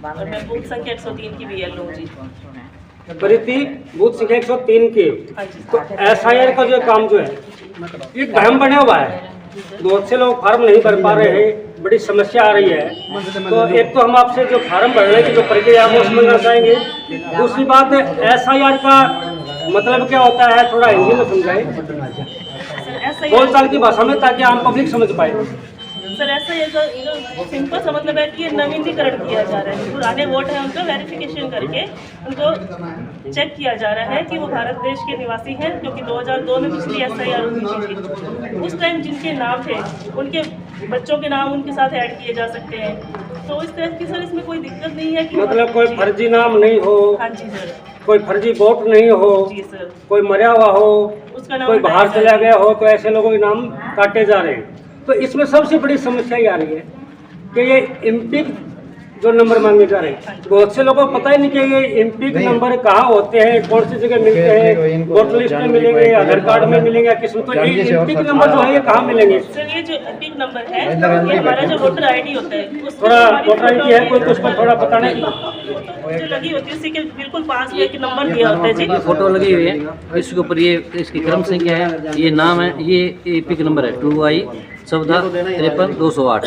और मैं बूथ संख्या 103 की BL हूँ जी। प्रीति बूथ संख्या 103 की। हाँ जी। तो SIR का जो काम जो है एक भ्रम बना हुआ है, बहुत से लोग फार्म नहीं भर पा रहे हैं, बड़ी समस्या आ रही है। तो एक तो हम आपसे जो फार्म भरने की जो प्रक्रिया है वो समझना चाहेंगे। दूसरी बात SIR का मतलब क्या होता है, थोड़ा हिंदी में समझाएं, बोलचाल की भाषा में, ताकि आम पब्लिक समझ पाए। सर ऐसा जो सिंपल सा मतलब है कि ये नवीनीकरण किया जा रहा है। पुराने वोट हैं उनका वेरिफिकेशन करके उनको चेक किया जा रहा है कि वो भारत देश के निवासी हैं, क्योंकि 2002 में पिछली SIR हुई थी। उस टाइम जिनके नाम थे उनके बच्चों के नाम उनके साथ ऐड किए जा सकते हैं। तो इस तरह की सर इसमें कोई दिक्कत नहीं है कि मतलब कोई फर्जी नाम नहीं हो। हाँ जी सर। कोई फर्जी वोट नहीं हो। जी सर। कोई मरा हुआ हो, उसका नाम कोई बाहर चला गया हो, तो ऐसे लोगों के नाम काटे जा रहे हैं। तो इसमें सबसे बड़ी समस्या ये आ रही है कि ये MP जो नंबर मांगे जा रहे हैं, बहुत से लोगों को पता ही नहीं कि ये MP के नंबर कहाँ होते हैं, कौन सी जगह मिलते हैं, वोटर लिस्ट में मिलेंगे, आधार कार्ड में मिलेंगे, किस्म। तो ये MP के नंबर जो है ये कहाँ मिलेंगे? सर ये जो MP नंबर है ये हमारा जो वोटर ID होता है, थोड़ा वोटर ID है कोई, तो उस पर थोड़ा बताने जो लगी होती है उसी के बिल्कुल पास में एक नंबर दिया होता है जी। फोटो लगी हुई है, इसके ऊपर ये इसकी क्रम संख्या है, ये नाम है, ये EP नंबर है 2I 14-53-208।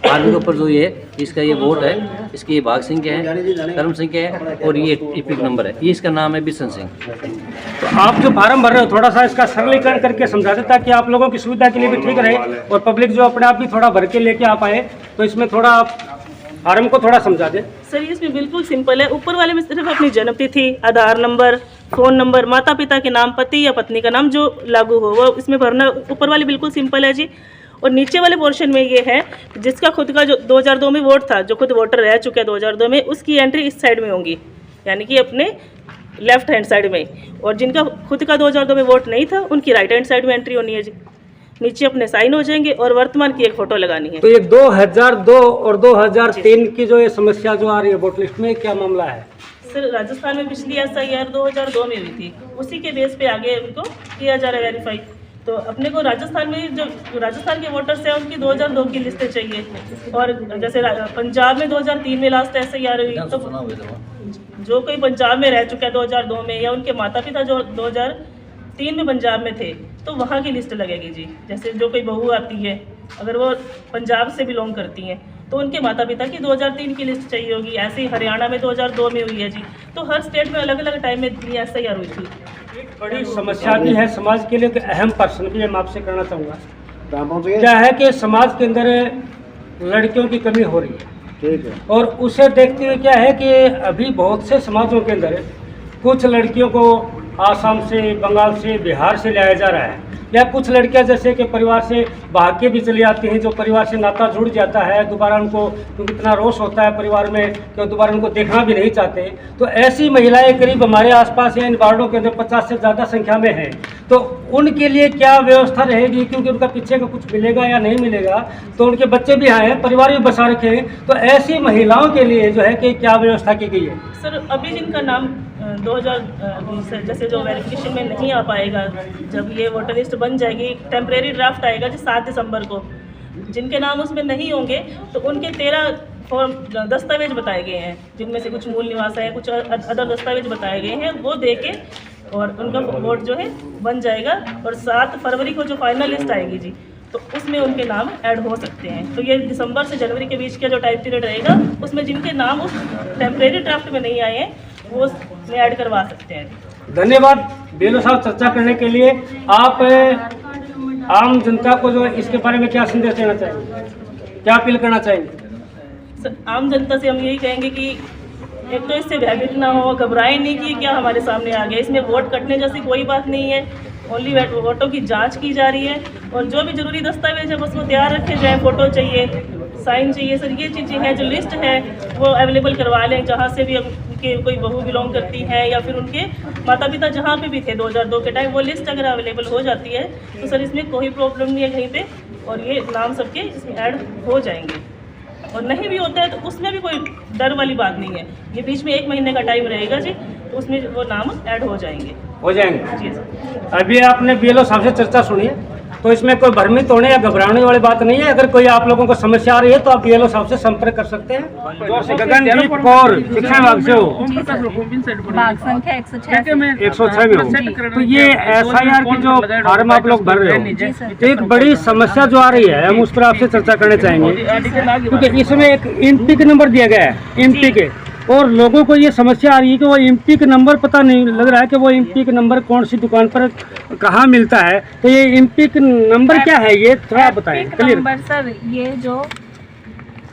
आर्मी के ऊपर जो ये इसका ये वोट है, इसकी ये भाग संख्या है, कर्म संख्या है और ये EP नंबर है। ये इसका नाम है बिशन सिंह। तो आप जो फार्म भर रहे हो थोड़ा सा इसका सरलीकरण करके समझा दें, ताकि आप लोगों की सुविधा के लिए भी ठीक रहे और पब्लिक जो अपने आप भी थोड़ा भर के लेके आ पाए। तो इसमें थोड़ा आप फार्म को थोड़ा समझा दें। सर इसमें बिल्कुल सिंपल है। ऊपर वाले में सिर्फ अपनी जन्म तिथि, आधार नंबर, फ़ोन नंबर, माता पिता के नाम, पति या पत्नी का नाम जो लागू हो वो इसमें भरना। ऊपर वाले बिल्कुल सिंपल है जी। और नीचे वाले पोर्शन में ये है जिसका खुद का जो 2002 में वोट था, जो खुद वोटर रह चुका है 2002 में, उसकी एंट्री इस साइड में होंगी, यानी कि अपने लेफ्ट हैंड साइड में। और जिनका खुद का 2002 में वोट नहीं था उनकी राइट हैंड साइड में एंट्री होनी है जी। नीचे अपने साइन हो जाएंगे और वर्तमान की एक फ़ोटो लगानी है। तो ये 2002 और 2003 की जो ये समस्या जो आ रही है वोट लिस्ट में, क्या मामला है? सर राजस्थान में पिछली SIR 2002 में हुई थी, उसी के बेस पे आगे उनको किया जा रहा है वेरीफाई। तो अपने को राजस्थान में जो राजस्थान के वोटर्स हैं उनकी 2002 की लिस्टें चाहिए। और जैसे पंजाब में 2003 में लास्ट SIR हुई, तो जो कोई पंजाब में रह चुका है 2002 में, या उनके माता पिता जो 2003 में पंजाब में थे, तो वहाँ की लिस्ट लगेगी जी। जैसे जो कोई बहू आती है, अगर वो पंजाब से बिलोंग करती हैं तो उनके माता पिता की 2003 की लिस्ट चाहिए होगी। ऐसे ही हरियाणा में 2002 में हुई है जी। तो हर स्टेट में अलग अलग टाइम में SIR हुई थी। एक बड़ी समस्या भी है समाज के लिए, एक अहम प्रश्न भी मैं आपसे करना चाहूँगा। क्या है कि समाज के अंदर लड़कियों की कमी हो रही है, ठीक है, और उसे देखते हुए क्या है कि अभी बहुत से समाजों के अंदर कुछ लड़कियों को आसाम से, बंगाल से, बिहार से लाया जा रहा है, या कुछ लड़कियां जैसे कि परिवार से भाग के भी चली आती हैं, जो परिवार से नाता जुड़ जाता है, दोबारा उनको क्योंकि इतना रोष होता है परिवार में कि दोबारा उनको देखना भी नहीं चाहते। तो ऐसी महिलाएं करीब हमारे आसपास या इन वार्डों के अंदर 50 से ज़्यादा संख्या में हैं। तो उनके लिए क्या व्यवस्था रहेगी, क्योंकि उनका पीछे का कुछ मिलेगा या नहीं मिलेगा, तो उनके बच्चे भी हैं, परिवार भी बसा रखे हैं। तो ऐसी महिलाओं के लिए जो है कि क्या व्यवस्था की गई है? सर अभी जिनका नाम 2020 जैसे जो वेरिफिकेशन में नहीं आ पाएगा, जब ये वोटर लिस्ट बन जाएगी, टेम्परेरी ड्राफ्ट आएगा जी 7 दिसंबर को, जिनके नाम उसमें नहीं होंगे तो उनके 13 फॉर्म दस्तावेज बताए गए हैं, जिनमें से कुछ मूल निवास है, कुछ अदर दस्तावेज बताए गए हैं। वो दे के और उनका वोट जो है बन जाएगा। और 7 फरवरी को जो फाइनल लिस्ट आएगी जी, तो उसमें उनके नाम ऐड हो सकते हैं। तो ये दिसंबर से जनवरी के बीच का जो टाइम पीरियड रहेगा, उसमें जिनके नाम उस टेम्परेरी ड्राफ्ट में नहीं आए हैं वो उसमें ऐड करवा सकते हैं। धन्यवाद BLO साहब चर्चा करने के लिए। आप आम जनता को जो इसके बारे में क्या संदेश देना चाहेंगे, क्या अपील करना चाहेंगे? सर आम जनता से हम यही कहेंगे कि एक तो इससे भयभीत ना हो, घबराएं नहीं कि क्या हमारे सामने आ गया। इसमें वोट कटने जैसी कोई बात नहीं है, ओनली वोटों की जांच की जा रही है। और जो भी जरूरी दस्तावेज है बस वो तैयार रखे जाएँ, फ़ोटो चाहिए, साइन चाहिए। सर ये चीज़ें हैं, जो लिस्ट है वो अवेलेबल करवा लें, जहाँ से भी उनके कोई बहू बिलोंग करती है या फिर उनके माता पिता जहाँ पे भी थे 2002 के टाइम, वो लिस्ट अगर अवेलेबल हो जाती है तो सर इसमें कोई प्रॉब्लम नहीं है कहीं पे, और ये नाम सबके इसमें ऐड हो जाएंगे। और नहीं भी होता है तो उसमें भी कोई डर वाली बात नहीं है। ये बीच में 1 महीने का टाइम रहेगा जी, तो उसमें वो नाम ऐड हो जाएंगे जी सर। सर। अभी आपने BLO साहब से चर्चा सुनी है, तो इसमें कोई भ्रमित होने या घबराने वाली बात नहीं है। अगर कोई आप लोगों को समस्या आ रही है तो आप बीएलओ साहब से संपर्क कर सकते हैं। गगनदीप कौर शिक्षा विभाग से हो, भाग संख्या 106 में 106 में हो। तो ये एफआईआर की जो फॉर्म आप लोग भर रहे हो, तो एक बड़ी समस्या जो आ रही है हम उस पर आपसे चर्चा करना चाहेंगे, क्योंकि इसमें एक इम्पिक नंबर दिया गया है इम्पिक, और लोगों को ये समस्या आ रही है कि वो इम्पिक नंबर पता नहीं लग रहा है कि वो इम्पिक नंबर कौन सी दुकान पर कहाँ मिलता है। तो ये इम्पिक नंबर क्या है, ये थोड़ा बताएं क्लियर। नंबर सर, ये जो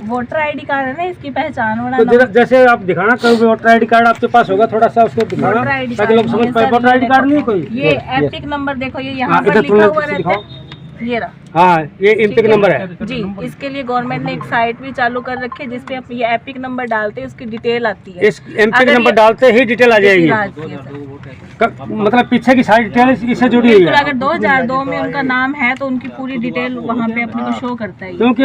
वोटर आईडी कार्ड है ना, इसकी पहचान वाला तो जैसे आप दिखाना, कोई वोटर आईडी कार्ड आपके पास होगा, थोड़ा सा उसको दिखाना ताकि लोग समझ पाए। वोटर आईडी कार्ड नहीं कोई, ये एपिक नंबर देखो, ये यहाँ पर लिखा हुआ रहता है, ये रहा। हाँ, ये इम्पिक नंबर है जी। इसके लिए गवर्नमेंट ने एक साइट भी चालू कर रखी है जिसपे आप ये एपिक नंबर डालते हैं, उसकी डिटेल आती है। इस इम्पिक नंबर डालते ही डिटेल आ जाएगी, मतलब पीछे की सारी डिटेल इससे जुड़ी हुई है। अगर 2002 में उनका नाम है तो उनकी पूरी डिटेल वहाँ पे अपने को शो करता है। क्योंकि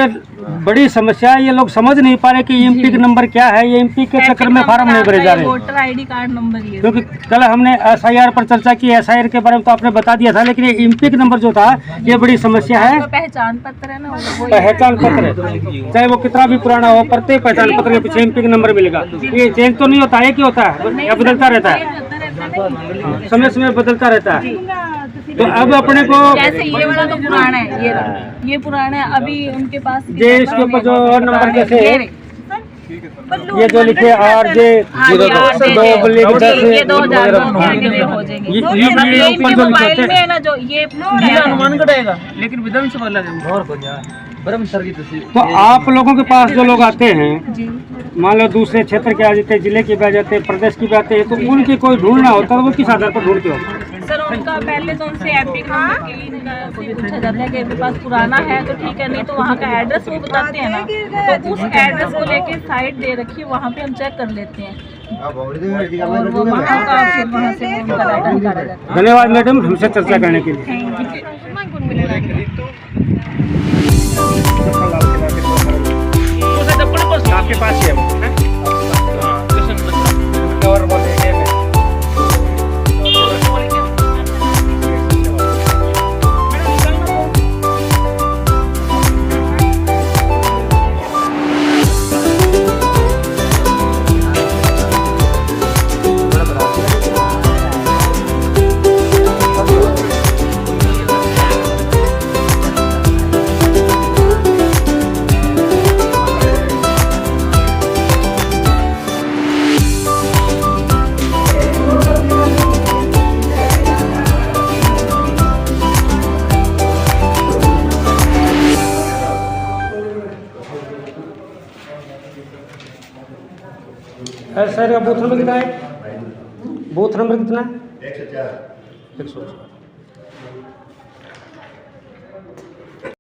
बड़ी समस्या है, ये लोग समझ नहीं पा रहे कि इम्पिक नंबर क्या है। ये इम्पिक के चक्कर में फार्म नहीं भरे जा रहे। वोटर आईडी कार्ड नंबर ये, क्योंकि कल हमने एसआईआर पर चर्चा की, एसआईआर के बारे में तो आपने बता दिया था, लेकिन ये इम्पिक नंबर जो था ये बड़ी समस्या है। पहचान पत्र है ना, वो पहचान पत्र चाहे वो कितना भी पुराना हो, प्रत्येक पहचान पत्र के पीछे इम्पिक नंबर मिलेगा। ये चेंज तो नहीं होता है, क्या होता है, या बदलता रहता है, समय समय बदलता रहता है। तो अब अपने को जैसे ये वाला तो पुराना है, ये पुराना है, अभी उनके पास ये इसके ऊपर जो और नंबर कैसे है, ये जो लिखे RJ 2010 हो जाएंगे। ये ऊपर जो लिखे में है ना, जो ये अनुमान कटेगा, लेकिन विधानसभा लगे तो आप लोगों के पास जो लोग आते हैं, मान लो दूसरे क्षेत्र के आ जाते हैं, जिले के भी आ जाते हैं, प्रदेश की भी आते हैं, तो उनकी कोई ढूंढना होता है, वो किस आधार पर ढूंढते हो? सर उनका पहले तो उनसे एपिक नंबर के लिए उनका पूछा जाता है कि आपके पास पुराना है तो ठीक है, नहीं तो वहाँ का एड्रेस वो बताते हैं ना, तो उस एड्रेस को लेके साइट दे रखी है, वहाँ पे हम चेक कर लेते हैं और वो वहाँ का फिर वहाँ से उनका डाटा निकाला जाता है। धन्यवाद मैडम हमसे चर्चा करने के लिए। आपके पास ही है सर का बूथ नंबर कितना है? बूथ नंबर कितना है? 104।